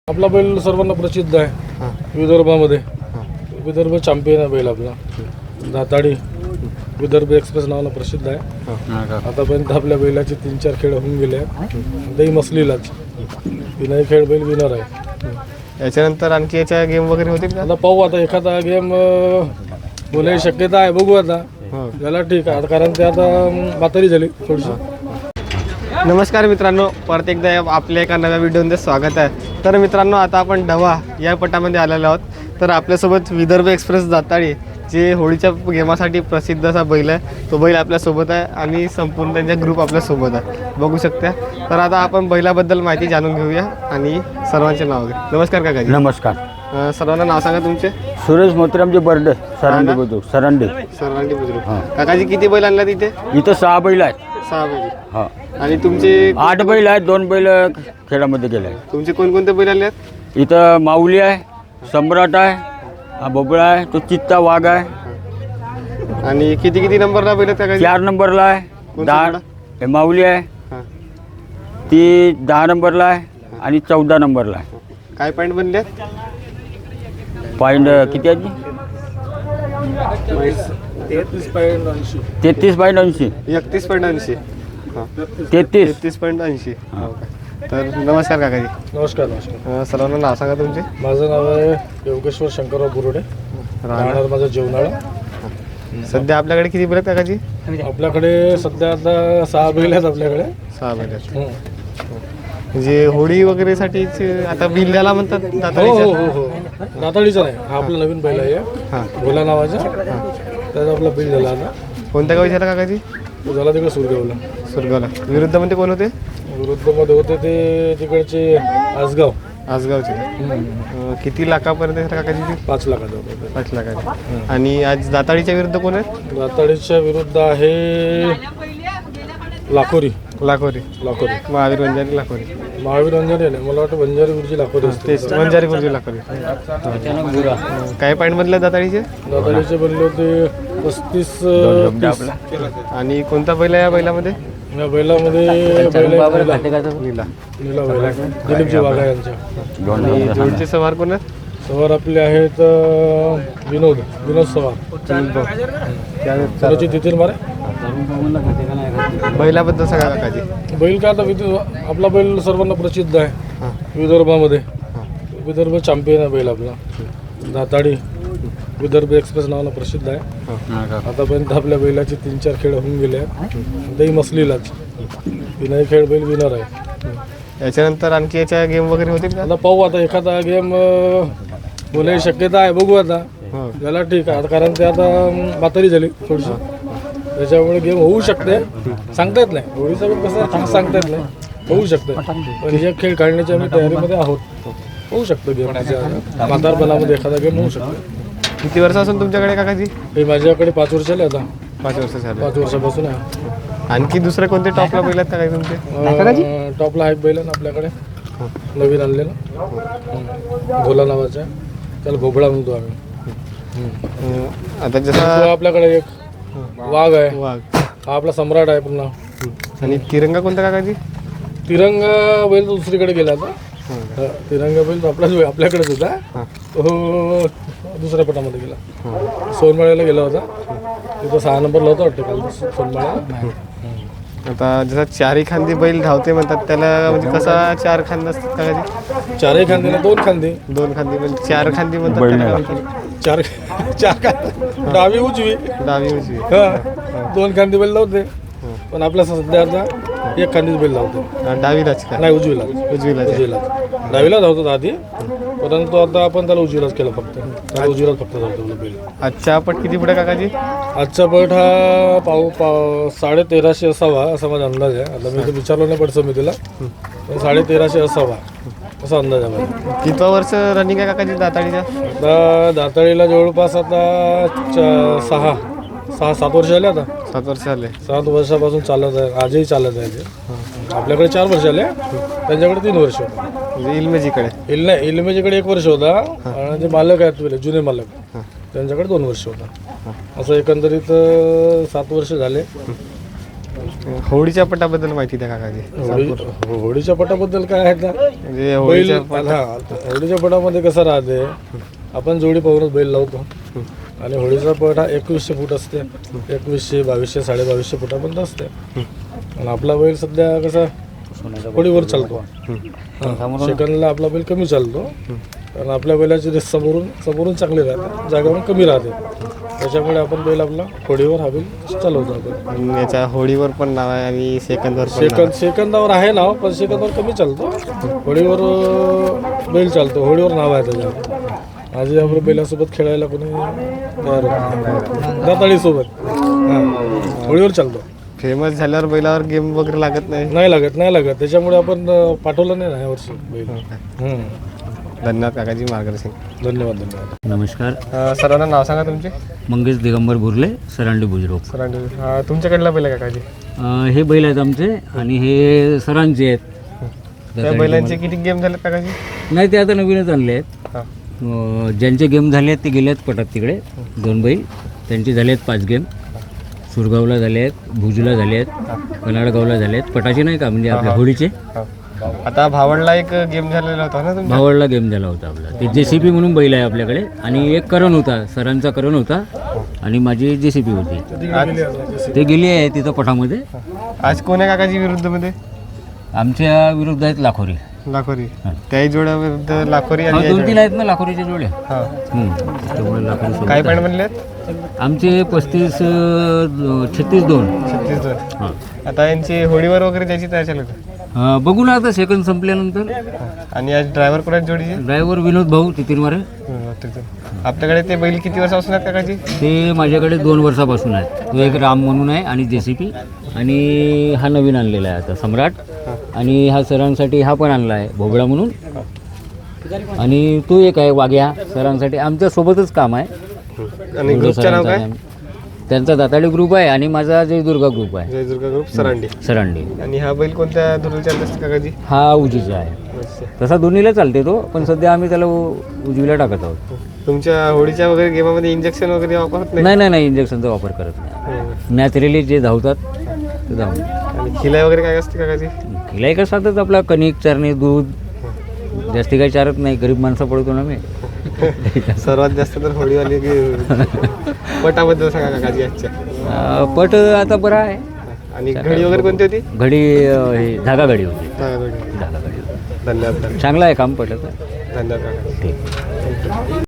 आपला बैल सर्वांना प्रसिद्ध आहे विदर्भामध्ये. विदर्भ चॅम्पियन आहे बैल आपला. दाताडी विदर्भ एक्सप्रेस नावानं प्रसिद्ध आहे. आतापर्यंत आपल्या बैलाचे 3-4 खेळ होऊन गेले आहेत. दही मसलीलाच विनय खेळ बैल विनर आहे. याच्यानंतर आणखी याच्या गेम वगैरे होतील का? आता पाहू आता एखादा गेम होण्याची शक्यता आहे. बघू आता याला ठीक आहे कारण ते आता म्हातारी झाली थोडीशी. नमस्कार मित्रांनो, परत एकदा आपल्या एका नव्या व्हिडिओमध्ये स्वागत आहे. तर मित्रांनो, आता आपण ढवा या पटामध्ये आलेलो आहोत. तर आपल्यासोबत विदर्भ एक्सप्रेस दाताळी जे होळीच्या गेमासाठी प्रसिद्ध असा बैल आहे, तो बैल आपल्यासोबत आहे आणि संपूर्ण त्यांचा ग्रुप आपल्यासोबत आहे, बघू शकता. तर आता आपण बैलाबद्दल माहिती जाणून घेऊया आणि सर्वांचे नाव घे. नमस्कार काकाजी. नमस्कार. सर्वांना नाव सांगा तुमचे. सुरेश मोतीरामजी बर्डे, सरांडे बुद्रुक, सरांडे. सर्वांनी बुजुर्ग. काकाजी किती बैल आणला तिथे? इथं 6 बैल आहेत. 6 बैल. हा, आणि तुमचे 8 बैल आहेत. 2 बैल खेळामध्ये गेले. तुमचे कोणकोणते बैल आणले? इथं माऊली आहे, सम्राट आहे, हा बोबळा आहे, तो चित्ता वाघ आहे. आणि किती किती नंबरला बैल काकाजी? 4 नंबरला आहे. कोणता 10 घोडा? हे माऊली आहे, हां. ती 10 नंबरला आहे आणि 14 नंबरला आहे. काय पॉईंट बनले? पॉईंट किती आहे? 33.80. 33.80. 31.80. हां, 33. 33.80. तर नमस्कार काकाजी. नमस्कार नमस्कार. सर्वांना नाव सांगा तुमचे. माझं नाव आहे योगेश्वर शंकरराव बुरुडे, राहणार माझं जेवणाळा. सध्या आपल्याकडे किती बैल आहेत काकाजी? आपल्याकडे सध्या आता 6 बैल आहेत आपल्याकडे. 6 बैल आहेत. हं. म्हणजे होळी वगैरे साठी आता बिल्ल्याला म्हणतात हो हो दाताळीच्या. हो हो. दाताळीचा नाही, हा आपला नवीन बैल आहे. हां. भोला नावाचा. त्याचा आपला बैल झाला आता. कोणत्या गावी झाला काकाजी? तो झाला तिकडे सुरगावला. सुरगावला. विरुद्धमध्ये कोण होते? विरुद्धमध्ये होते ते तिकडचे आसगाव. आसगावचे. किती लाखापर्यंत झाला काकाजी ते? 5 लाखाचा होता. 5 लाखाचे. आणि आज दाताळीच्या विरुद्ध कोण आहे? दाताळीच्या विरुद्ध आहे लाखोरी. लाखोरी. लाखोरी महावीर वंजारी लाखोरी. महावीर वंजारी नाही, मला वाटतं वंजारी गुरुजी लाखोरी असते. तेच वंजारी गुरुजी लाखोरी. काय पॉईंट बनले दाताळीचे? दाताळीचे बनले होते 35. आणि कोणता बैल आहे या बैलामध्ये? या बैलामध्ये बैल आहे नीला. नीला बैल आहे. दिलीपजी वाघा यांच्या. आणि जोडचे सवार कोण आहेत? सवार आपले आहेत विनोद सवार. त्याची तिथील मारे. बैलाबद्दल सगळ्या काकाजी. बैल का आता आपला बैल सर्वांना प्रसिद्ध आहे विदर्भामध्ये. विदर्भ चॅम्पियन आहे बैल आपला. दाताडी विदर्भ एक्सप्रेस नावानं प्रसिद्ध आहे. आतापर्यंत आपल्या बैलाचे 3-4 खेळ होऊन गेले आहेत. दही मसलीलाच विनय खेळ बैल विनर आहे. याच्यानंतर आणखी याच्या गेम वगैरे होतील का? आता पाहू आता एखादा गेम होण्याची शक्यता आहे. बघू आता याला ठीक आहे कारण ते आता म्हातारी झाली थोडीशी. त्याच्यामुळे गेम होऊ शकते, सांगता येत नाही. होळीचा पण कसं सांगता येत नाही, होऊ शकते. पण हे खेळ काढण्याची आम्ही तयारीमध्ये आहोत. होऊ शकतं गेम. म्हातारपणामध्ये एखादा गेम होऊ शकतो. किती वर्ष असेल तुमच्याकडे काकाजी? हे माझ्याकडे 5 वर्ष आले आता. 5 वर्ष झाले. 5 वर्षापासून आहे. आणखी दुसरे कोणते टॉपला बैल आहेत का काही तुमचे? टॉपला आहे बैल ना आपल्याकडे नवीन आणलेलं. भोला नावाचा आहे, त्याला भोबळा म्हणतो आम्ही. आता जसं तो आपल्याकडे एक वाघ आहे. वाघ. हा आपला सम्राट आहे पुन्हा. आणि तिरंगा कोणता काकाजी? तिरंगा बैल तो दुसरीकडे गेला आता. तिरंगा बैल तो आपल्याकडेच होता. तो दुसऱ्या पटामध्ये गेला. सोनमाळ्याला गेला होता. तिथं 6 नंबरला होता वाटतं काल सोनमाळ्याला. आता जसा 4 खांदी बैल धावते म्हणतात, त्याला म्हणजे कसा 4 खांद असतात काकाजी? 4 खांदे ना 2 खांदे. 2 खांदी म्हणजे 4 खांदी म्हणतात त्याला. 4 खांदे. डावी उजवी. डावी उजवी. 2 खांदी बैल लावते. पण आपल्या सध्या आता 1 खांदीच बैल लावतो. डावीलाच का? नाही, उजवीला. उजवीला. डावीला धावतो आधी, परंतु आता आपण त्याला उजवीलाच केलं फक्त. त्याला उजवीलाच फक्त धावतो बैल. आजचा पट किती पुढे काकाजी? आजचा पट हा 1350 असावा असा माझा अंदाज आहे. आता मी तर विचारलो नाही पट समितीला, पण 1350 असावा असा अंदाज आहे माझा. कितवा वर्ष रनिंग आहे काकाजी दाताळीच्या? आता दाताळीला जवळपास आता 6-7 वर्ष आले. आता 7 वर्ष झाले. 7 वर्षापासून चालत आहे. आजही चालत आहे ते. आपल्याकडे 4 वर्ष आले, त्यांच्याकडे 3 वर्ष होता. म्हणजे इल्मेजीकडे? इल्मेजीकडे 1 वर्ष होता. आणि जे मालक आहेत पहिले जुने मालक, त्यांच्याकडे 2 वर्ष होता. असं एकंदरीत 7 वर्ष झाले. होळीच्या पटाबद्दल माहिती द्या काकाजी. होळीच्या पटाबद्दल काय आहे का म्हणजे बैल होळीच्या होळीच्या पटामध्ये कसं राहते, आपण जोडी पाहूनच बैल लावतो. आणि होळीचा पट हा 2100 फूट असते. 2100, 2200, 2250 फुटापर्यंत असते. आणि आपला बैल सध्या कसा होळीवर चालतो. सेकंदला आपला बैल कमी चालतो, कारण आपल्या बैलाची रेस समोरून चांगली राहते, जागेवर कमी राहते. त्याच्यामुळे आपण बैल आपला होळीवर हा बैल चालवतो आपण. आणि याच्या होळीवर पण नाव आहे आणि सेकंदवर पण नाव आहे. सेकंदावर आहे नाव, पण सेकंदावर कमी चालतो. होळीवर बैल चालतो, होळीवर नाव आहे त्याच्यावर. आजी आपल्या बैलासोबत खेळायला कोणी तयार होत, दाताळीसोबत होळीवर चालतो. फेमस झाल्यावर बैलावर गेम वगैरे लागत नाही. नाही लागत त्याच्यामुळे आपण पाठवलं नाही ना यावर्षी बैल. धन्यवाद काकाजी मार्गदर्शन. धन्यवाद. नमस्कार. सर्वांना नाव सांगा तुमचे. मंगेश दिगंबर बुर्ले, सरांडी बुजुर्ग. सरांनी तुमच्याकडला बैल आहे काकाजी. हे बैल आहेत आमचे आणि हे सरांचे आहेत. त्या बैलांचे किती गेम झाले काकाजी. नाही, ते आता नवीनच आणले आहेत. हां ज्यांचे गेम झाले आहेत ते गेले आहेत पटात तिकडे. 2 बैल त्यांचे झाले आहेत 5 गेम. सुरगावला झाले आहेत, भुजला झाले आहेत, कनाडगावला झाले आहेत. पटाचे नाही का, म्हणजे आपल्या होळीचे. आता भावडला एक गेम झालेला होता ना तुमचा. भावडला गेम झाला होता आपला. ते JCP म्हणून बैल आहे आपल्याकडे. आणि एक करण होता, सरांचा करण होता आणि माझी JCP होती. ते गेली आहे तिथं पटामध्ये. आज कोण आहे काकाजी विरुद्धमध्ये. आमच्या विरुद्ध आहेत लाखोरी. लाखोरी. त्याही जोड्या विरुद्ध लाखोरी आणि 2-3 आहेत ना लाखोरीच्या जोड्या. हां त्यामुळे लाखोरी सोबत काय आहे. पॉईंट म्हणले आमचे 35, 36-2. 36. हां. आता यांची होळीवर वगैरे त्याची तयार चालू आहे. बघू ना आता सेकंड संपल्यानंतर. आणि आज ड्रायव्हर कोणाची जोडीचे. ड्रायव्हर विनोद भाऊ तितीरमारे. आपल्याकडे ते बैल किती वर्षापासून आहेत काकाजी. ते माझ्याकडे 2 वर्षापासून आहेत. तो एक राम म्हणून आहे आणि JCP. आणि हा नवीन आणलेला आहे आता सम्राट. आणि हा सरांसाठी हा पण आणला आहे भोबळा म्हणून. आणि तो एक आहे वाघ्या सरांसाठी. आमच्या सोबतच काम आहे. आणि ग्रुपचं नाव काय. त्यांचा दाताडी ग्रुप आहे आणि माझा जयदुर्गा ग्रुप आहे. जयदुर्गा ग्रुप सरांडी. सरांडी. आणि हा बैल कोणत्या धुरून चालत असते काकाजी. हा उजीचा आहे. तसा दोन्हीला चालते तो, पण सध्या आम्ही त्याला उजवीला टाकत आहोत. तुमच्या होळीच्या वगैरे गेमामध्ये इंजेक्शन वगैरे वापरत नाही इंजेक्शनचा वापर करत नाही. नॅचरली जे धावतात ते धावतात. आणि खिलाई वगैरे काय असते काकाजी. खिलाई कसातच आपला कणिक, चरणे, दूध. जास्ती काही चारत नाही, गरीब माणसं पडतो ना मी. सर्वात जास्त तर होळीवाली पटाबद्दल सांगा काकाजी आजच्या. पट आता बरा आहे. आणि घडी वगैरे कोणती होती. घडी हे धागा घडी होती. धागा घडी. धागा घडी होती. धन्यवाद. चांगला आहे काम पटाचं. धन्यवाद काका. ठीक.